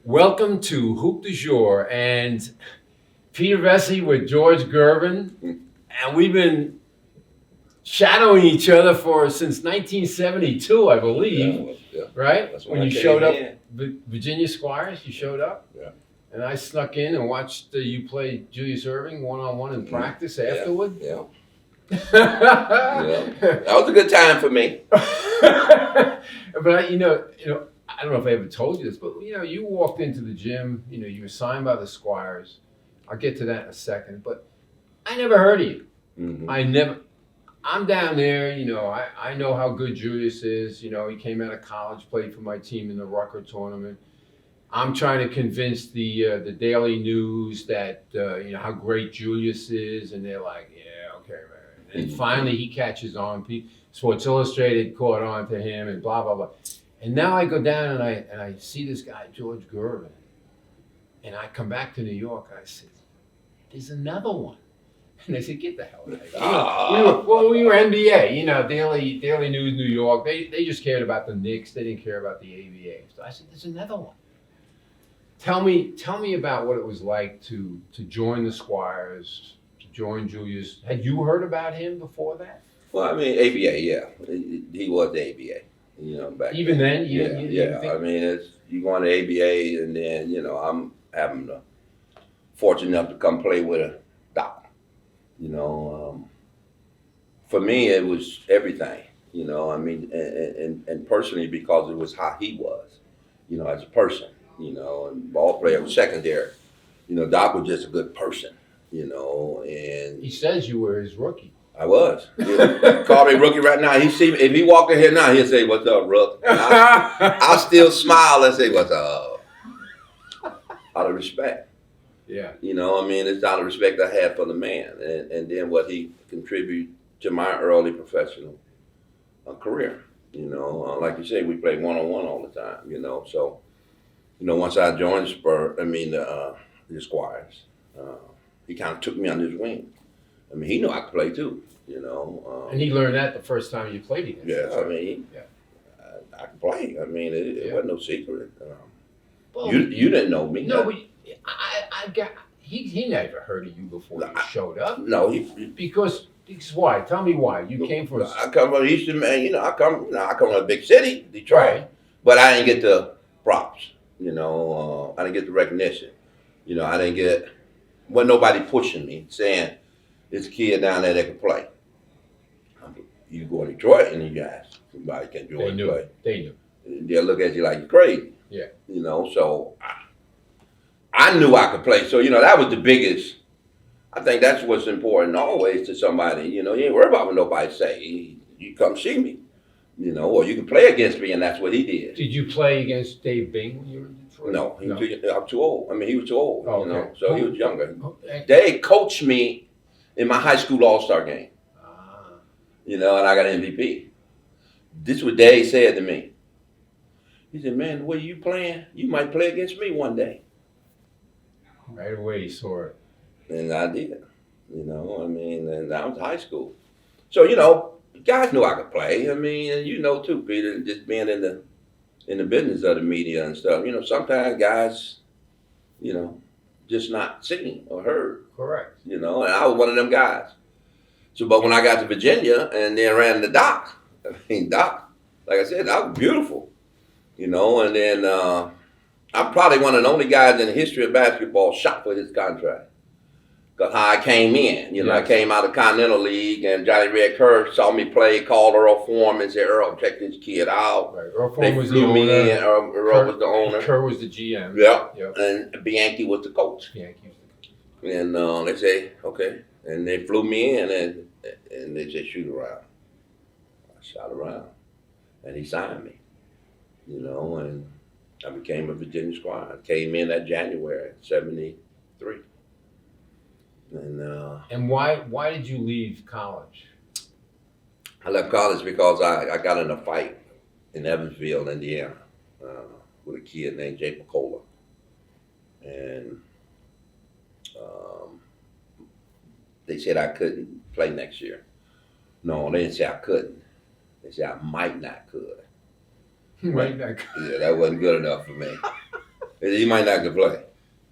Welcome to Hoop du Jour and Peter Vecsey with George Gervin, and we've been shadowing each other since 1972, I believe. Yeah. Right? That's when I you came showed up, in. Virginia Squires, you showed up. Yeah. And I snuck in and watched you play Julius Erving one-on-one in practice afterward. Yeah. Yeah. That was a good time for me. But I don't know if I ever told you this, but you walked into the gym. You were signed by the Squires. I'll get to that in a second. But I never heard of you. Mm-hmm. I'm down there. I know how good Julius is. He came out of college, played for my team in the Rucker tournament. I'm trying to convince the Daily News that how great Julius is, and they're like, yeah, okay, man. And finally, he catches on. Sports Illustrated caught on to him, and blah blah blah. And now I go down and I see this guy George Gervin, and I come back to New York and I said, "There's another one." And they said, "Get the hell out of here." We were NBA, Daily News, New York. They just cared about the Knicks. They didn't care about the ABA. So I said, "There's another one." Tell me about what it was like to join the Squires, to join Julius. Had you heard about him before that? Well, I mean, ABA, yeah. He was the ABA, back Even then? Yeah. I mean, you go on the ABA, and then, I'm having the fortune enough to come play with a doc. For me, it was everything, I mean, and personally, because it was how he was, as a person. And ball player was secondary. Doc was just a good person, and He says you were his rookie. I was. Call me rookie right now. He see me, if he walked in here now, he'll say, "What's up, Rook?" I'll still smile and say, "What's up?" Out of respect. Yeah. I mean, it's out of respect I had for the man, and then what he contributed to my early professional career. Like you say, we played one-on-one all the time. So. Once I joined the Squires, he kind of took me under his wing. I mean, he knew I could play too, And he learned that the first time you played against him. Yeah, I mean, I could play. I mean, it wasn't no secret. Well, you didn't know me. No, but he never heard of you before you showed up. No, Because why? Tell me why. You came from. I come from Eastern, man. I come from a big city, Detroit, Right. But I didn't get the props. I didn't get the recognition. I didn't get, wasn't nobody pushing me saying, "There's a kid down there that can play." You go to Detroit and you ask somebody can join play. They knew. They'll look at you like you're crazy. Yeah. So I knew I could play. So, that was the biggest, I think that's what's important always to somebody. You ain't worried about what nobody say. You come see me. Or you can play against me, and that's what he did. Did you play against Dave Bing when you were in Detroit? No, I'm too old. I mean, he was too old, Okay. So he was younger. Okay. Dave coached me in my high school all-star game, and I got MVP. This is what Dave said to me. He said, "Man, the way you playing, you might play against me one day." Right away he saw it. And I did, and that was high school. So, guys knew I could play. I mean, and too, Peter, just being in the business of the media and stuff. Sometimes guys, just not seen or heard. Correct. And I was one of them guys. So, but when I got to Virginia and then ran the doc, doc, like I said, that was beautiful. And then I'm probably one of the only guys in the history of basketball shot for his contract. Because how I came in, I came out of Continental League, and Johnny Red Kerr saw me play, called Earl Form and said, "Earl, check this kid out." Right. Earl Form was the flew me owner. in. Earl was the owner. Kerr was the GM. Yeah. Yep. And Bianchi was the coach. Yankees. And they say, "Okay." And they flew me in, and they said, "Shoot around." I shot around. And he signed me, and I became a Virginia Squire. I came in that January, 73. And why did you leave college? I left college because I got in a fight in Evansville, Indiana, with a kid named Jay Picola. And they said I couldn't play next year. No, they didn't say I couldn't. They said I might not could. Might not. Yeah, that wasn't good enough for me. He said, you might not can play.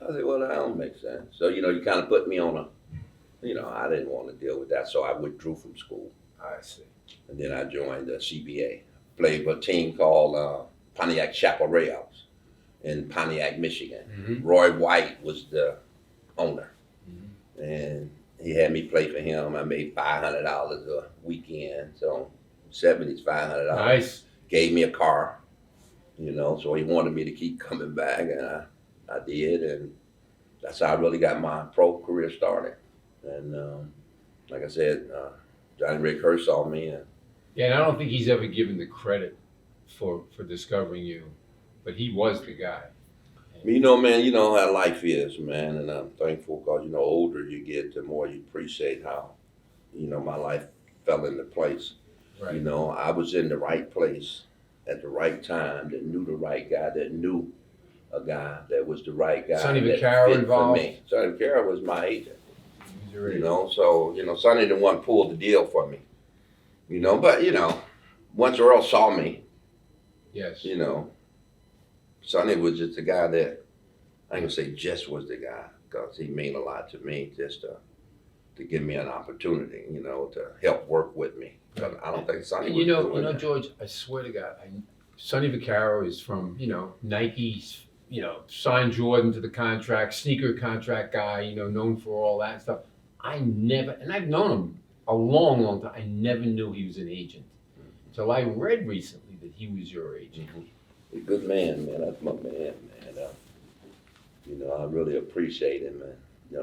I said, well, that don't make sense. So, you kind of put me on I didn't want to deal with that, so I withdrew from school. I see. And then I joined the CBA. Played for a team called Pontiac Chaparrals in Pontiac, Michigan. Mm-hmm. Roy White was the owner. Mm-hmm. And he had me play for him. I made $500 a weekend, so 70's $500. Nice. Gave me a car, so he wanted me to keep coming back, and I did, and that's how I really got my pro career started. And like I said, Johnny Ray Kerr saw me. Yeah, and I don't think he's ever given the credit for discovering you, but he was the guy. Man, how life is, man, and I'm thankful because, older you get, the more you appreciate how, my life fell into place. Right. I was in the right place at the right time, that knew the right guy, that knew a guy that was the right guy. Sonny that Vaccaro fit involved? for me. Sonny Vaccaro was my agent. Your agent. So, Sonny the one pulled the deal for me. But, once Earl saw me, Yes. Sonny was just the guy that, I ain't gonna say just was the guy, because he meant a lot to me, just to give me an opportunity, to help work with me. Because I don't think Sonny And was doing that. George, I swear to God, Sonny Vaccaro is from, Nike's, signed Jordan to the contract, sneaker contract guy, known for all that stuff. I never, and I've known him a long, long time, I never knew he was an agent. So I read recently that he was your agent. He's a good man, man. That's my man, man. I really appreciate him, man.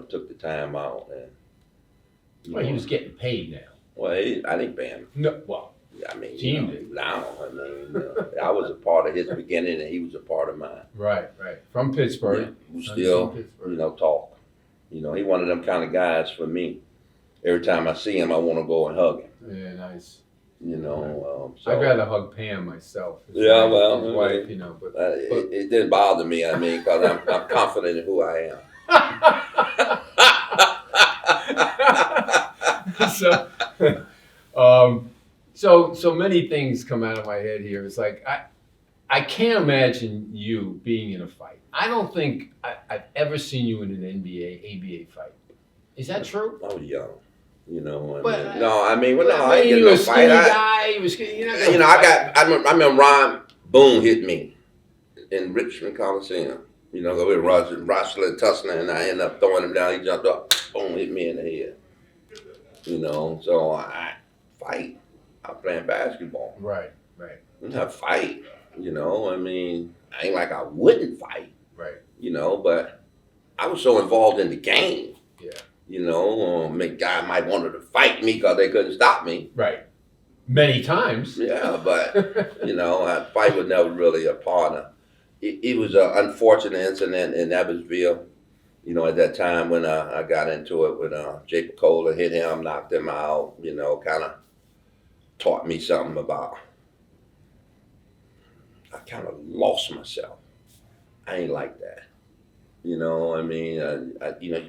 Took the time out. And, Well, he was getting paid now. Well, I didn't pay him. No, well, I mean, Team did. now, I was a part of his beginning, and he was a part of mine. right. From Pittsburgh. We Sonny's still, from Pittsburgh. talk. He one of them kind of guys for me. Every time I see him, I want to go and hug him. Yeah, nice. So I'd rather hug Pam myself. Yeah, well, his wife, but it didn't bother me. Because I'm confident in who I am. So many things come out of my head here. It's like I can't imagine you being in a fight. I don't think I've ever seen you in an ABA fight. Is that true? I was young. But, I ain't you getting were no a fight. skinny guy. You were skinny. I remember Ron Boone hit me in Richmond Coliseum. We were wrestling, tussling, and I ended up throwing him down. He jumped up, boom, hit me in the head. So I fight. I'm playing basketball. Right. I fight. I ain't like I wouldn't fight. Right. But I was so involved in the game. Yeah. Guy might wanted to fight me because they couldn't stop me. Right. Many times. Yeah, but a fight was never really a part of. It was an unfortunate incident in Evansville. At that time when I got into it with Jay Picola, hit him, knocked him out. Kind of taught me something about. I kind of lost myself. I ain't like that. You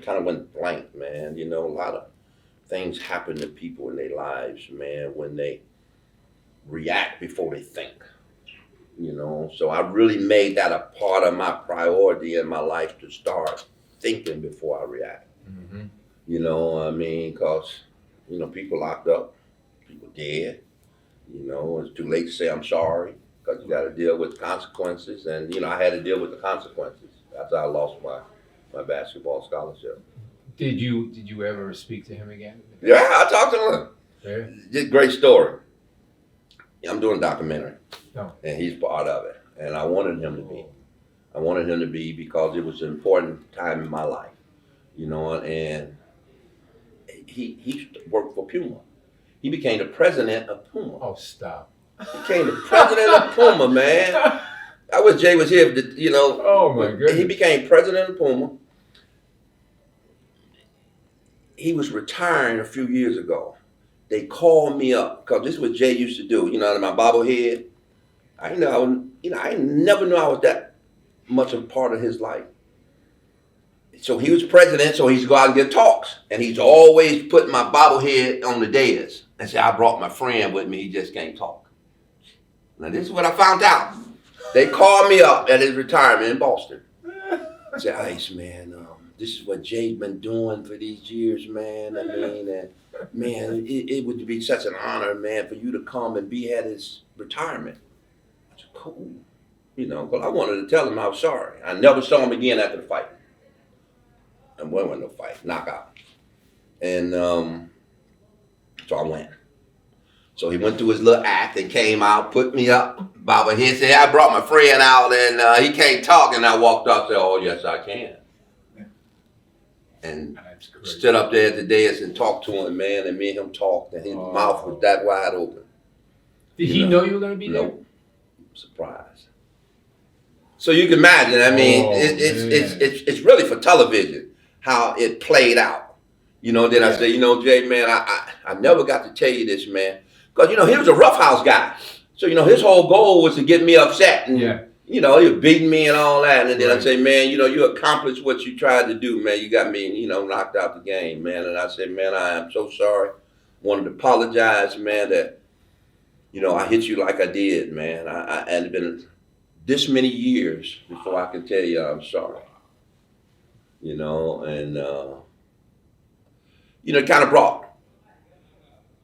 kind of went blank, man. A lot of things happen to people in their lives, man, when they react before they think. So I really made that a part of my priority in my life to start thinking before I react. Mm-hmm. Because, people locked up, people dead. It's too late to say I'm sorry because you got to deal with consequences. And, I had to deal with the consequences after I lost my basketball scholarship. Did you ever speak to him again? Yeah, I talked to him. Yeah. Just great story. I'm doing a documentary, No. and he's part of it. And I wanted him to be. I wanted him to be because it was an important time in my life, and he worked for Puma. He became the president of Puma. Oh, stop. He became the president of Puma, man. I wish Jay was here, Oh, my goodness. He became president of Puma. He was retiring a few years ago. They called me up because this is what Jay used to do. My bobblehead. I never knew I was that much a part of his life. So he was president, so he's go out and give talks, and he's always putting my bobblehead on the dais and say, "I brought my friend with me. He just can't talk." Now this is what I found out. They called me up at his retirement in Boston. Say, Ice, man, this is what Jay's been doing for these years, man. I mean, and man, it would be such an honor, man, for you to come and be at his retirement. I said, cool. You know, because I wanted to tell him I was sorry. I never saw him again after the fight. And we went no fight, knockout. And so I went. So he went through his little act and came out, put me up. Baba, he said, I brought my friend out and he can't talk. And I walked up and said, oh, yes, I can. And stood up there at the dais and talked to him, man. And me and him talked. And his mouth was that wide open. Did he know you were going to be there? Nope. Surprised. So you can imagine, I mean, it's really for television how it played out. You know, then I say, you know, Jay, man, I never got to tell you this, man. Because, you know, he was a roughhouse guy. So, you know, his whole goal was to get me upset. And, you know, he was beating me and all that. And then I say, man, you know, you accomplished what you tried to do, man. You got me, you know, knocked out the game, man. And I said, man, I am so sorry. Wanted to apologize, man, that, you know, I hit you like I did, man. I had been this many years before I can tell you I'm sorry. You know, and, you know, it kind of brought,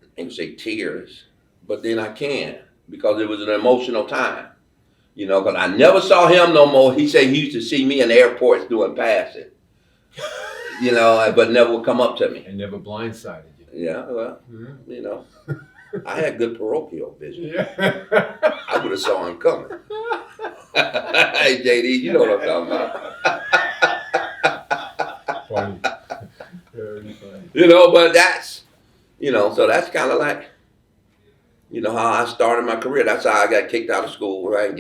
I ain't gonna say tears, but then I can, because it was an emotional time. You know, because I never saw him no more. He said he used to see me in the airports doing passing. You know, but never would come up to me. And never blindsided you. Yeah, well, you know, I had good parochial vision. Yeah. I would have saw him coming. Hey, JD, you know what I'm talking about. Funny. Very funny. You know, but that's, you know, so that's kind of like, you know, how I started my career. That's how I got kicked out of school, right?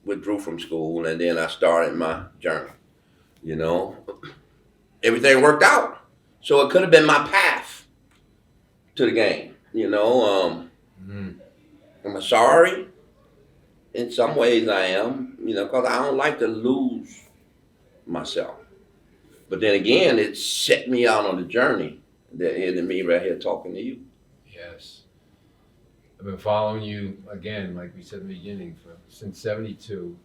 Withdrew from school, and then I started my journey. You know, everything worked out. So it could have been my path to the game. You know, am I sorry? In some ways I am, you know, because I don't like to lose myself. But then again, it set me out on the journey that ended me right here talking to you. Yes. I've been following you, again, like we said in the beginning, since '72.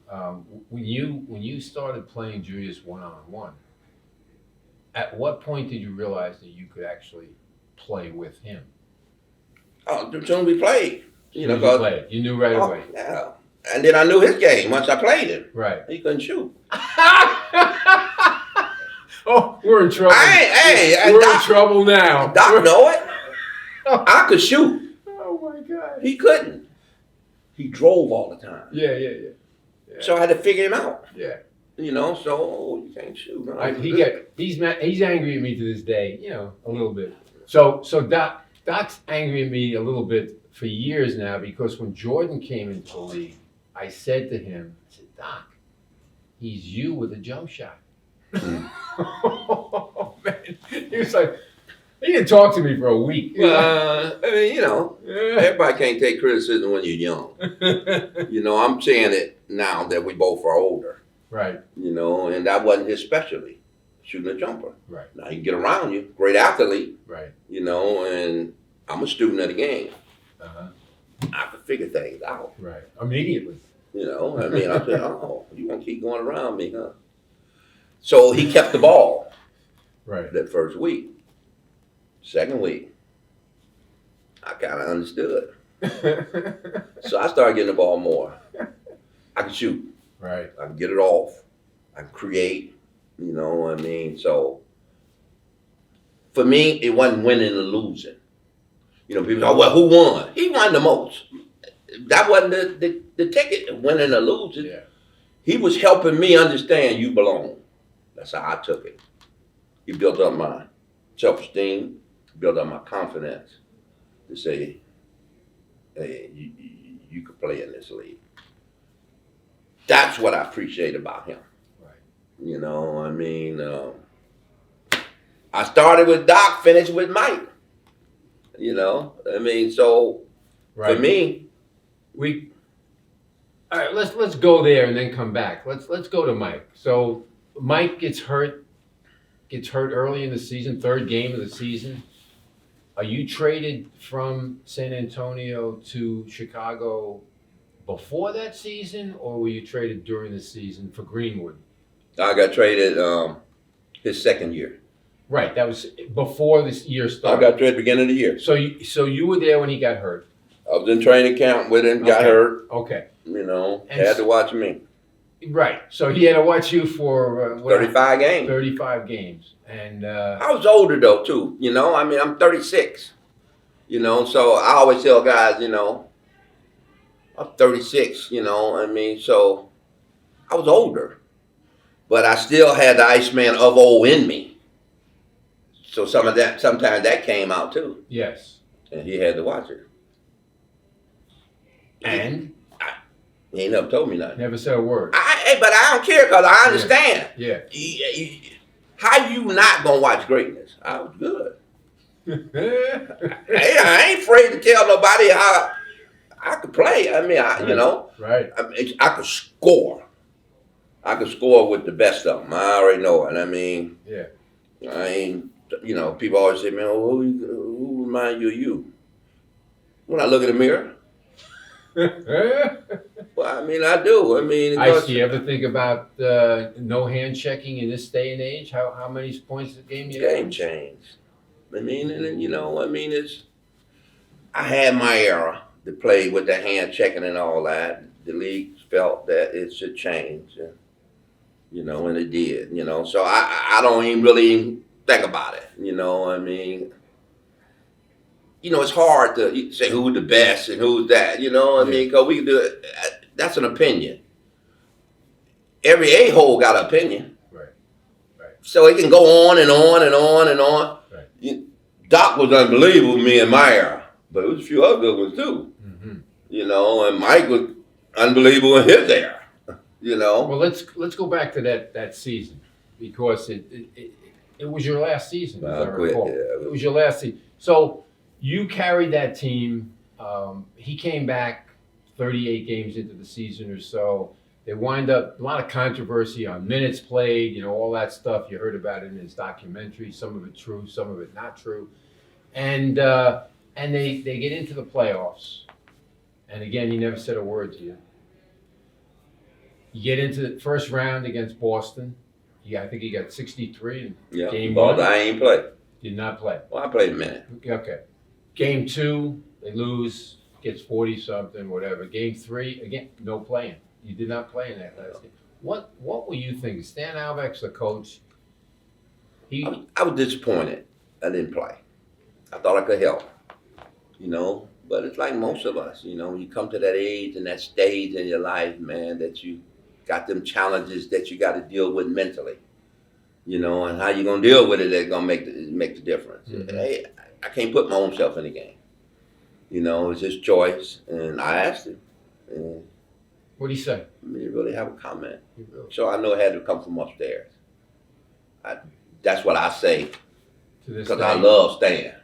When you started playing Julius one-on-one, at what point did you realize that you could actually play with him? Oh, the tune we played. You know, you knew right away. Yeah. And then I knew his game once I played him. Right. He couldn't shoot. Oh, we're in trouble. We're in trouble now. Doc know it. I could shoot. Oh my God. He couldn't. He drove all the time. Yeah. So I had to figure him out. Yeah. You know, so you can't shoot. He's angry at me to this day, you know, a little bit. So Doc's angry at me a little bit for years now, because when Jordan came into the league, I said to him, Doc, he's you with a jump shot. Oh, man. He was like, he didn't talk to me for a week. Well, I mean, you know, everybody can't take criticism when you're young. You know, I'm saying it now that we both are older. Right. You know, and that wasn't his specialty, shooting a jumper. Right. Now, he can get around you, great athlete. Right. You know, and I'm a student of the game. Uh-huh. I could figure things out. Right. Immediately. You know, I mean, I said, oh, you want to keep going around me, huh? So he kept the ball. Right. That first week. Second week, I kind of understood. So I started getting the ball more. I can shoot. Right. I can get it off. I can create. You know what I mean? So for me, it wasn't winning or losing. You know, people say, oh, well, who won? He won the most. That wasn't the ticket, winning or losing. Yeah. He was helping me understand you belong. That's how I took it. He built up my self-esteem, built up my confidence to say, hey, you could play in this league. That's what I appreciate about him. Right. You know, I mean, I started with Doc, finished with Mike. You know, I mean, so for me, all right, let's go there and then come back. Let's go to Mike. So Mike gets hurt early in the season, third game of the season. Are you traded from San Antonio to Chicago before that season, or were you traded during the season for Greenwood? I got traded his second year. Right, that was before this year I started. got traded beginning of the year. So you were there when he got hurt. I was in training camp with him, got Okay. hurt, Okay. And had to watch me. Right. So he had to watch you for 35 games. 35 games. And I was older though too, I'm 36. So I always tell guys, I'm 36, so I was older. But I still had the Iceman of old in me. So sometimes that came out too. yes. And he had to watch it. And He ain't never told me nothing. never said a word. But I don't care because I understand. Yeah. How you not gonna watch greatness? I was good. Hey, I ain't afraid to tell nobody how I could play. Right. I could score. I could score with the best of them. I already know it. Yeah. I ain't. People always say, "Man, who remind you of you?" When I look in the mirror, well, I do. Do you ever think about no hand checking in this day and age? How many points a game you game have? changed. It's. I had my era to play with the hand checking and all that. The league felt that it should change, and it did. So I don't even really think about it. It's hard to say who's the best and who's that. Because we can do it. That's an opinion. Every a-hole got an opinion. Right. So it can go on and on and on and on. Right. Doc was unbelievable with me in my era, but there was a few other good ones too. Mm-hmm. And Mike was unbelievable in his era. Well, let's go back to that season because it was your last season, as I recall. Yeah. It was your last season. So you carried that team. He came back 38 games into the season or so. They wind up a lot of controversy on minutes played, all that stuff. You heard about it in his documentary. Some of it true, some of it not true. And they get into the playoffs. And again, he never said a word to you. You get into the first round against Boston. I think he got 63 in game one. I ain't play. Did not play. Well, I played a minute. Okay. Game two, they lose, gets 40-something, whatever. Game three, again, no playing. You did not play in that last game. What were you thinking? Stan Albeck's the coach. I was disappointed I didn't play. I thought I could help, but it's like most of us, when you come to that age and that stage in your life, man, that you got them challenges that you got to deal with mentally, and how you going to deal with it that's going to make the difference. Mm-hmm. Hey, I can't put my own self in the game. It's his choice, and I asked him. And what did he say? He didn't really have a comment. So I know it had to come from upstairs. That's what I say, because I love Stan.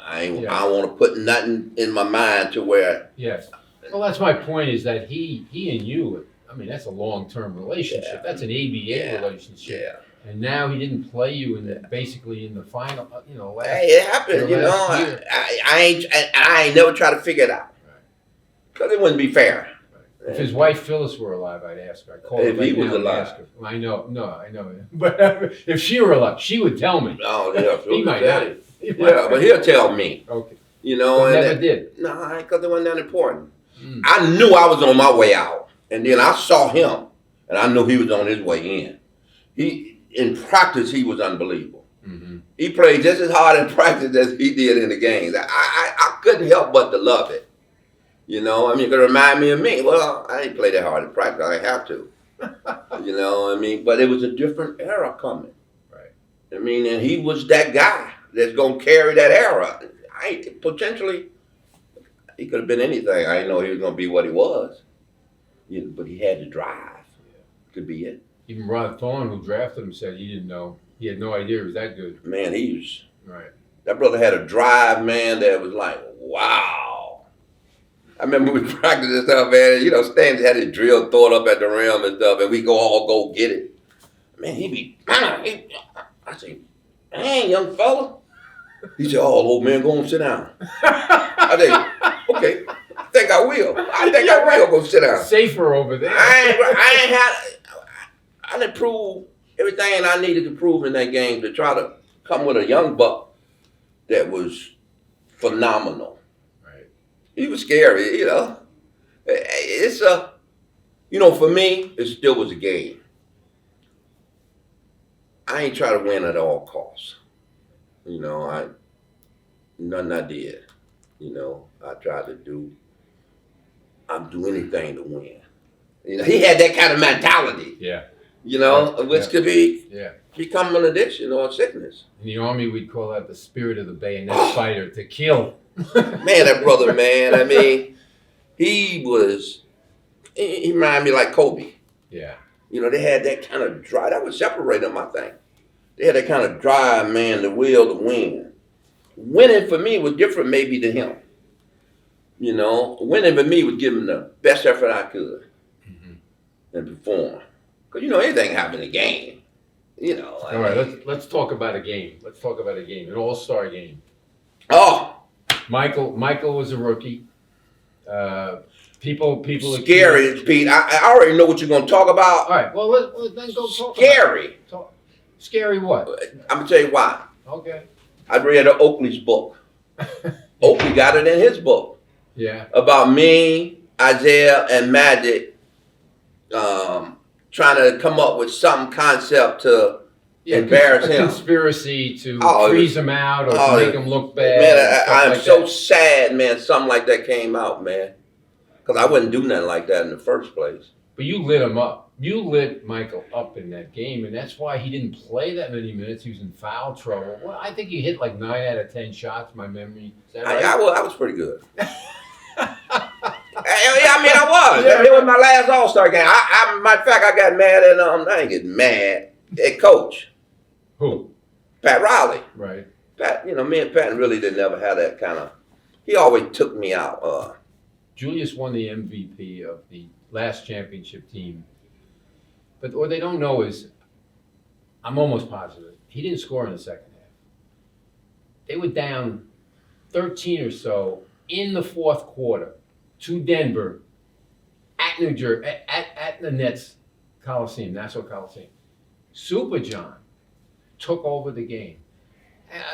I don't want to put nothing in my mind to where. Yes. Well, that's my point. Is that he and you? That's a long-term relationship. Yeah. That's an ABA relationship. Yeah. And now he didn't play you basically in the final. Last. Hey, it happened. I ain't never tried to figure it out. Because it wouldn't be fair. Right. If his wife Phyllis were alive, I'd ask her. I'd call if her right he was now alive. and ask her. I know. But if she were alive, she would tell me. Oh yeah, he might not. But he'll tell me. Okay. But never did. No, because it wasn't that important. I knew I was on my way out, and then I saw him, and I knew he was on his way in. In practice, he was unbelievable. Mm-hmm. He played just as hard in practice as he did in the games. I couldn't help but to love it. It could remind me of me. Well, I didn't play that hard in practice. I didn't have to. But it was a different era coming. Right. And he was that guy that's going to carry that era. Potentially, he could have been anything. I didn't know he was going to be what he was. But he had to drive. Could be it. Even Rod Thorne, who drafted him, said he didn't know. He had no idea he was that good. Man, he was. Right. That brother had a drive, man, that was like, wow. I remember we practiced and stuff, man. Stan had his drill thrown up at the rim and stuff, and we all go get it. Man, I say, dang, young fella. He said, oh, old man, go and sit down. I think, okay, I think I will. I will go sit down. Safer over there. I didn't prove everything I needed to prove in that game to try to come with a young buck that was phenomenal. Right. He was scary, you know. It's a, you know, for me, it still was a game. I ain't try to win at all costs. You know, nothing I did. You know, I tried to do anything to win. You know, he had that kind of mentality. Yeah. You know, which could become an addiction or a sickness. In the Army, we'd call that the spirit of the bayonet fighter, to kill. Man, that brother, man, I mean, he reminded me like Kobe. Yeah. You know, they had that kind of drive. That would separate them, I think. They had that kind of drive, man, the will to win. Winning for me was different maybe than him. You know, winning for me was giving the best effort I could and perform. Because, you know, anything happen in a game. You know. All right, let's talk about a game. Let's talk about a game, an all-star game. Oh. Michael was a rookie. People. Scary, Pete. I already know what you're going to talk about. All right, well, then go talk Scary. About it. Scary what? I'm going to tell you why. Okay. I read Oakley's book. Oakley got it in his book. Yeah. About me, Isaiah, and Magic trying to come up with some concept to embarrass him. Conspiracy to freeze him out or to make him look bad. Man, I'm so sad, man, something like that came out, man. Because I wouldn't do nothing like that in the first place. But you lit him up. You lit Michael up in that game, and that's why he didn't play that many minutes. He was in foul trouble. Well, I think he hit like 9 out of 10 shots, my memory. Is that right? I was pretty good. I was. Yeah. It was my last All-Star game. Matter of fact, I got mad at I ain't getting mad at Coach. Who? Pat Riley. Right. Pat, you know, me and Pat really didn't ever have that kind of. He always took me out. Julius won the MVP of the last championship team. But what they don't know is, I'm almost positive, he didn't score in the second half. They were down 13 or so in the fourth quarter to Denver at New Jersey, at the Nets Coliseum, Nassau Coliseum. Super John took over the game.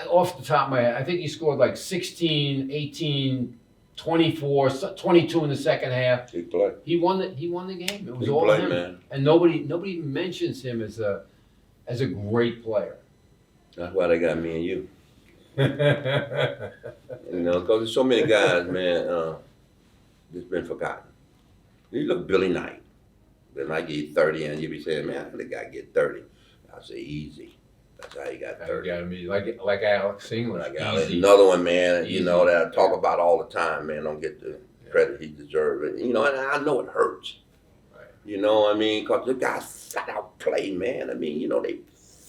Off the top of my head, I think he scored like 16, 18, 24, 22 in the second half. He played. He won the game. It was he all played, him. Man. And nobody mentions him as a great player. That's why they got me and you. You know, because there's so many guys, man, that's been forgotten. You look Billy Knight. Billy Knight get 30 and you be saying, man, how did the guy get 30? I say easy. That's how he got 30. Got me like Alex English. Another one, man, you know, that I talk about all the time, man, don't get the credit he deserves. You know, and I know it hurts. Right. You know, I mean, because the guys flat out play, man. I mean, you know, they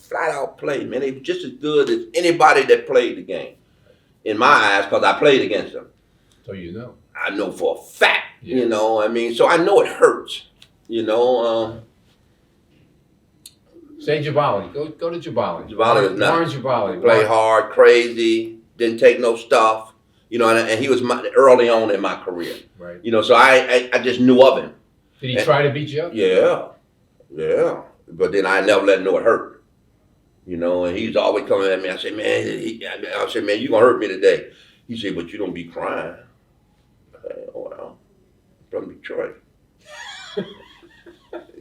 flat out play, man. They were just as good as anybody that played the game. In my eyes, because I played against them. So you know. I know for a fact, you know, I mean, so I know it hurts, you know. Say Jabali. Go to Jabali. Jabali was nuts. Warren Jabali. Played hard, crazy, didn't take no stuff, you know, and he was early on in my career. Right. You know, so I just knew of him. Did he try to beat you up? Yeah. But then I never let him know it hurt. You know, and he's always coming at me. I said, man, man, you going to hurt me today. He said, but you don't be crying. I said, oh, well, I'm from Detroit. You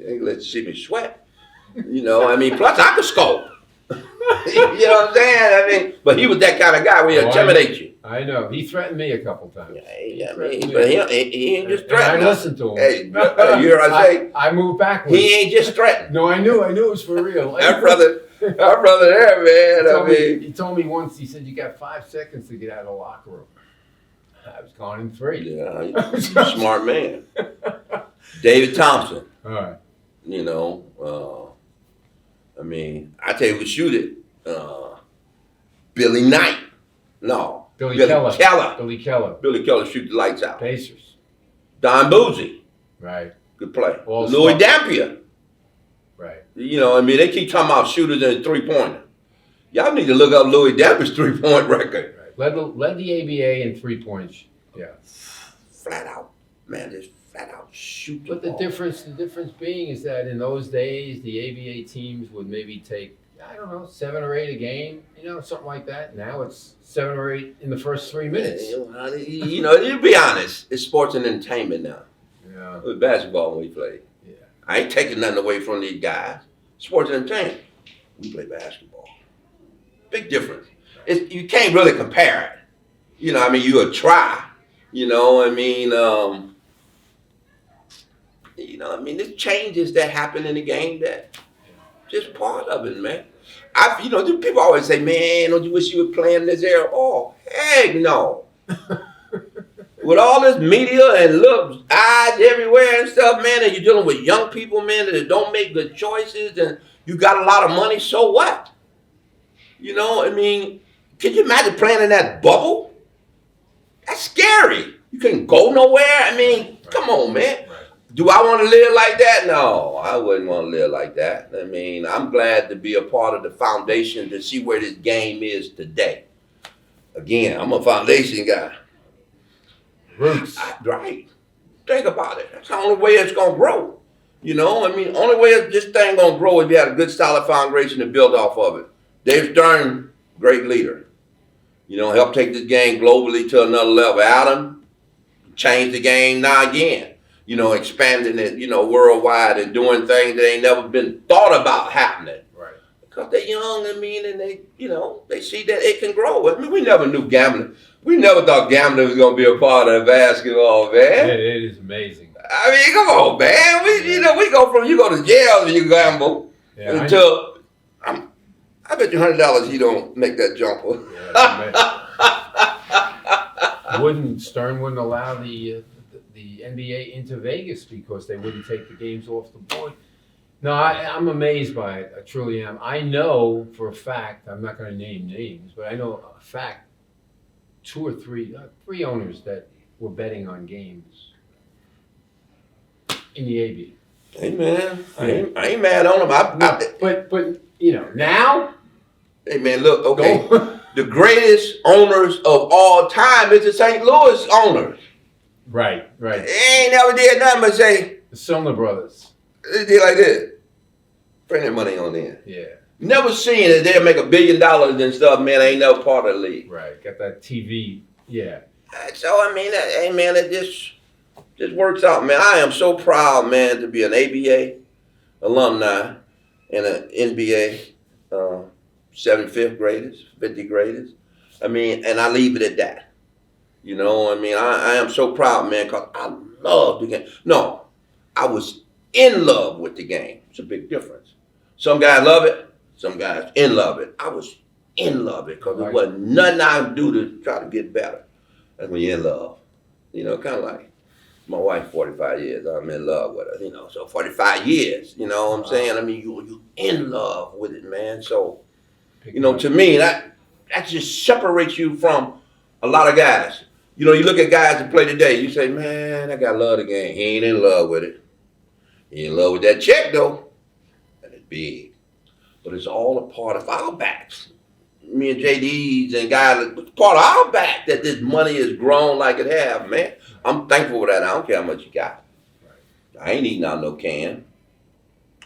ain't let you see me sweat. You know, I mean, plus I could score. You know what I'm saying? I mean, but he was that kind of guy where he intimidate you. I know. He threatened me a couple times. Yeah, but he ain't just threatening. I listened to him. Hey, you hear what I say? I moved backwards. He ain't just threatening. No, I knew it was for real. Our brother there, man. He told me once, he said, you got 5 seconds to get out of the locker room. I was gone in 3. Yeah, he's a smart man. David Thompson. All right. You know, I mean, I tell you who shoot it. Billy Knight. No. Billy Keller. Billy Keller shoot the lights out. Pacers. Don Boozy. Right. Good play. All Louis Dampier. Right. You know, I mean, they keep talking about shooters and three-pointer. Y'all need to look up Louis Dampier's three-point record. Right. Led the ABA in 3 points. Yeah. Flat out. Man, just flat out shoot the But the ball. difference being is that in those days, the ABA teams would maybe take, I don't know, 7 or 8 a game, something like that. Now it's 7 or 8 in the first 3 minutes. You be honest. It's sports and entertainment now. Yeah. It was basketball when we played. Yeah. I ain't taking nothing away from these guys. Sports and entertainment. We play basketball. Big difference. You can't really compare it. You would try. There's changes that happen in the game that just part of it, man. People always say, man, don't you wish you were playing this era? Oh, heck no. With all this media and look, eyes everywhere and stuff, man, and you're dealing with young people, man, that don't make good choices, and you got a lot of money, so what? Can you imagine playing in that bubble? That's scary. You couldn't go nowhere. Come on, man. Do I want to live like that? No, I wouldn't want to live like that. I'm glad to be a part of the foundation to see where this game is today. Again, I'm a foundation guy. Roots. Right. Think about it. That's the only way it's going to grow. Only way this thing going to grow is if you have a good, solid foundation to build off of it. Dave Stern, great leader. Helped take this game globally to another level. Adam changed the game now again. Expanding it, worldwide and doing things that ain't never been thought about happening. Right. Because they're young, and they, they see that it can grow. We never knew gambling. We never thought gambling was going to be a part of basketball, man. It is amazing. Come on, man. We go from you go to jail and you gamble until I bet you $100 he don't make that jumper. Stern wouldn't allow the NBA into Vegas because they wouldn't take the games off the board. No, I'm amazed by it. I truly am. I know for a fact, I'm not going to name names, but I know a fact, 2 or 3 owners that were betting on games in the ABA. Hey, man, I ain't mad on them. But now? Hey, man, look, okay. The greatest owners of all time is the St. Louis owners. Right. They ain't never did nothing but say, the Sumner brothers. They did like this. Bring that money on in. Yeah. Never seen it. They'll make $1 billion and stuff, man. Ain't never part of the league. Right. Got that TV. Yeah. So, hey, man, it just works out, man. I am so proud, man, to be an ABA alumni and an NBA 75th graders, 50 graders. And I leave it at that. I am so proud, man, because I love the game. No, I was in love with the game. It's a big difference. Some guys love it. Some guys in love with it. I was in love with it because there wasn't nothing I could do to try to get better. That's when you're in love. Kind of like my wife, 45 years. I'm in love with her, so 45 years. You know what I'm saying? You in love with it, man. So, to me, that just separates you from a lot of guys. You look at guys that play today, you say, man, that guy love the game. He ain't in love with it. He in love with that check, though. And it's big. But it's all a part of our backs. Me and JD's and guys, it's part of our back that this money has grown like it have, man. I'm thankful for that. I don't care how much you got. I ain't eating out no can.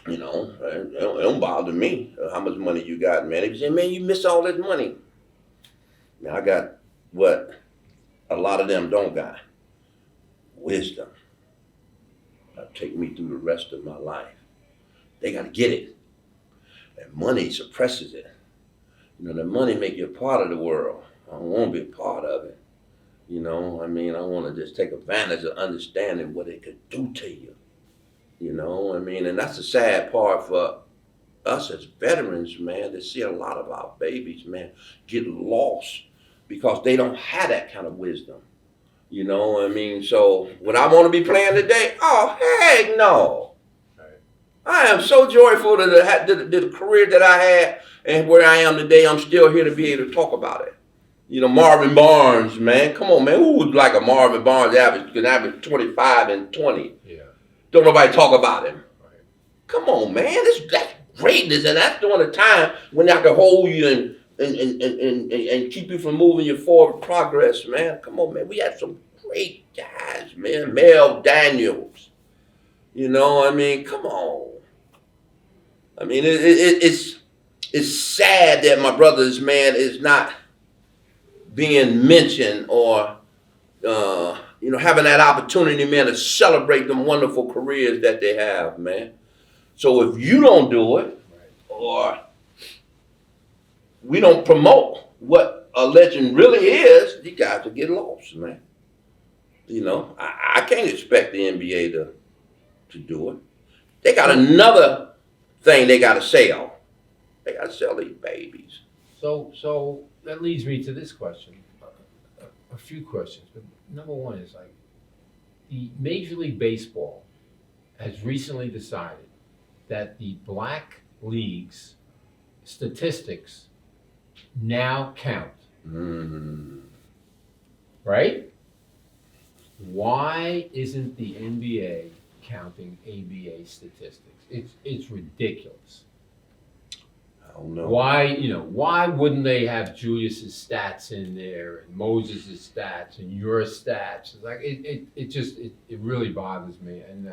It don't bother me how much money you got, man. If you say, man, you miss all this money. Man, I got what a lot of them don't got. Wisdom. That'll take me through the rest of my life. They got to get it. And money suppresses it. The money make you a part of the world. I don't want to be a part of it. I want to just take advantage of understanding what it could do to you. And that's the sad part for us as veterans, man, to see a lot of our babies, man, get lost because they don't have that kind of wisdom. So would I want to be playing today? Oh, heck no. Right. I am so joyful to the career that I had and where I am today. I'm still here to be able to talk about it. Marvin Barnes, man. Come on, man. Who would like a Marvin Barnes can average 25 and 20? Yeah. Don't nobody talk about him. Right. Come on, man. That's greatness, and that's during a time when I can hold you and keep you from moving your forward progress, man. Come on, man. We had some great guys, man, Mel Daniels. You know, I mean, come on. I mean, it's sad that my brothers, man, is not being mentioned or having that opportunity, man, to celebrate them wonderful careers that they have, man. So if you don't do it, or we don't promote what a legend really is, you guys will get lost, man. You know, I can't expect the NBA to do it. They got another thing they got to sell. They got to sell these babies. So that leads me to this question. A few questions, but number one is like the Major League Baseball has recently decided that the black leagues statistics now count. Mm-hmm. Right? Why isn't the NBA counting ABA statistics? It's ridiculous. I don't know. Why wouldn't they have Julius's stats in there and Moses' stats and your stats? It's like it really bothers me. And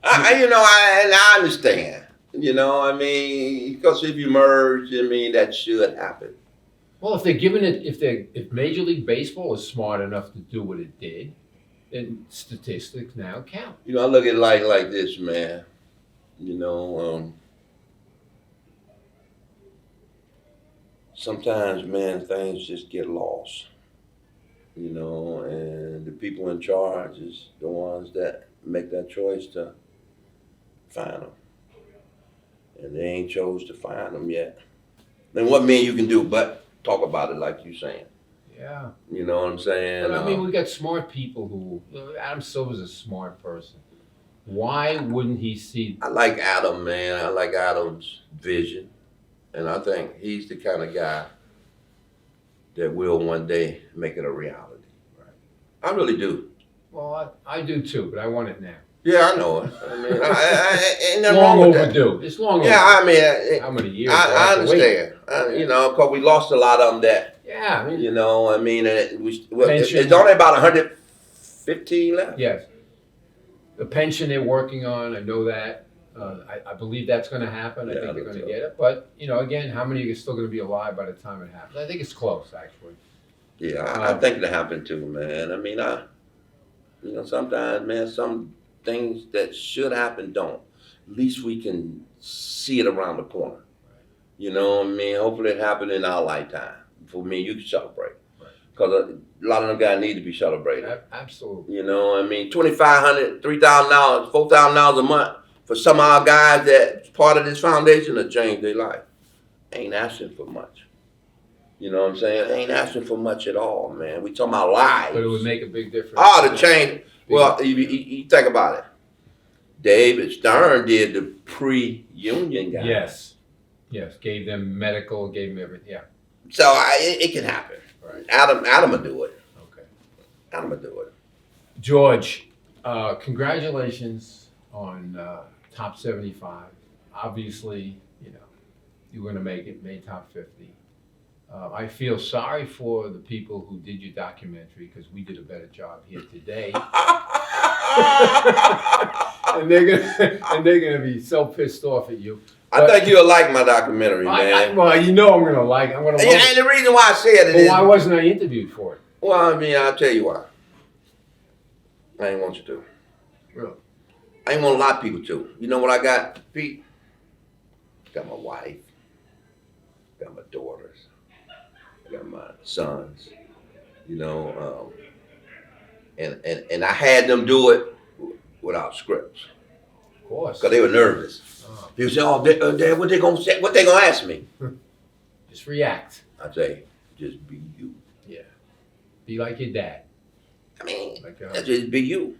I understand. You know, I mean, because if you merge, I mean, that should happen. well, if they're giving it, if Major League Baseball is smart enough to do what it did, then statistics now count. You know, I look at it like this, man. You know, sometimes, man, things just get lost. You know, and the people in charge is the ones that make that choice to find them. And they ain't chose to find them yet. Then what man you can do but talk about it like you saying. Yeah. You know what I'm saying? But I mean, we got smart people who. Adam Silver's a smart person. Why wouldn't he see? I like Adam, man. I like Adam's vision. And I think he's the kind of guy that will one day make it a reality. Right. I really do. Well, I do too, but I want it now. Yeah, I know it. I mean, ain't nothing Long wrong with that. overdue. It's long overdue. Yeah, I mean, How many years? I understand. You know, because we lost a lot of them that, Yeah, I mean, you know, I mean, Pension. it's only about 115 left. yes. The pension they're working on, I know that. I believe that's going to happen. I Yeah, think they're I going to do. get it. But, again, how many are still going to be alive by the time it happens? I think it's close, actually. Yeah, I think it happened too, man. I mean, sometimes, man, some things that should happen don't. At least we can see it around the corner. You know what I mean? Hopefully it happened in our lifetime. For me, you can celebrate. Because a lot of them guys need to be celebrated. Absolutely. You know what I mean? $2,500, $3,000, $4,000 a month for some of our guys that's part of this foundation to change their life. Ain't asking for much. You know what I'm saying? Ain't asking for much at all, man. We talking about lives. But it would make a big difference. Oh, the change. Well, you think about it. David Stern did the pre-union guys. Yes. Gave them medical, gave them everything. Yeah. So it can happen. Right. Adam will do it. Okay. Adam will do it. George, congratulations on top 75. Obviously, you're going to make it, made top 50. I feel sorry for the people who did your documentary because we did a better job here today. and they're gonna be so pissed off at you. I think you'll like my documentary, man. Well, I'm gonna like it. I'm gonna. And the reason why I said it is. Why wasn't I interviewed for it? Well, I mean, I'll tell you why. I ain't want you to. Really? I ain't want a lot of people to. You know what I got, Pete? Got my wife. Got my daughters. Got my sons. And I had them do it without scripts. Of course. Because they were nervous. People say, Dad, what they gonna say? What they gonna ask me? Just react. I say, just be you. Yeah. Be like your dad. I mean, Like, just be you.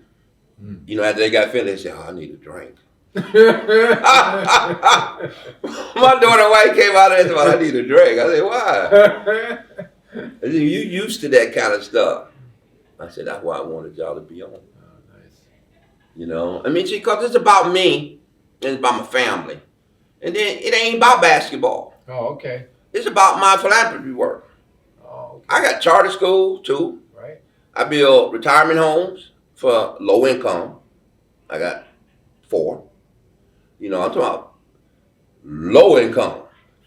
Mm. You know, after they got finished, they say, I need a drink. My daughter White came out and said, I need a drink. I said, why? I said, you used to that kind of stuff. I said, that's why I wanted y'all to be on. Oh, nice. You know, I mean, see, because it's about me and it's about my family. And then it ain't about basketball. Oh, okay. It's about my philanthropy work. Oh, okay. I got charter school too. Right. I build retirement homes for low income. I got 4. I'm talking about low income.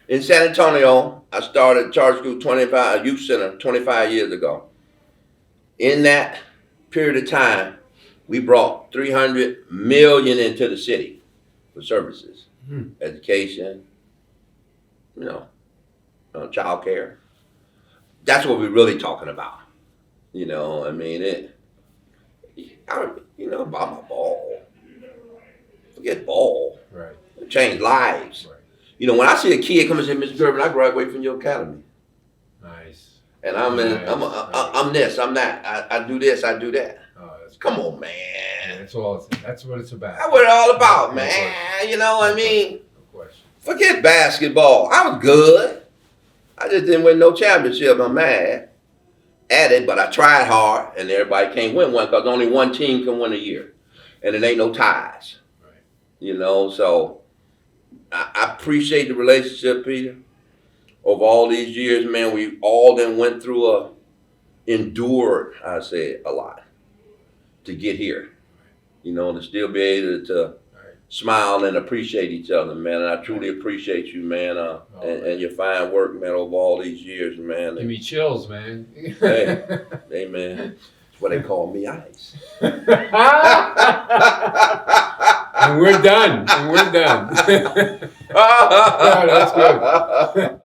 In San Antonio, I started Charter School Youth Center 25 years ago. In that period of time, we brought $300 million into the city for services, education, child care. That's what we're really talking about. I mean, about my ball. Forget ball. Right. It changed lives. Right. When I see a kid come and say, Mr. Gervin, I graduated from your academy. Nice. And I'm this, I'm that. I do this, I do that. Oh, that's Come on, man. Yeah, that's what it's about. That's what it's all about, No man. question. You know what I mean? No question. Forget basketball. I was good. I just didn't win no championship. I'm mad at it, but I tried hard, and everybody can't win one because only one team can win a year. And it ain't no ties. Right. So I appreciate the relationship, Peter. Over all these years, man, we all then went through endured, I say, a lot to get here. To still be able to smile and appreciate each other, man. And I truly appreciate you, man, and your fine work, man, over all these years, man. Give me chills, man. Hey, man. That's what they call me ice. And we're done. Oh, that's good.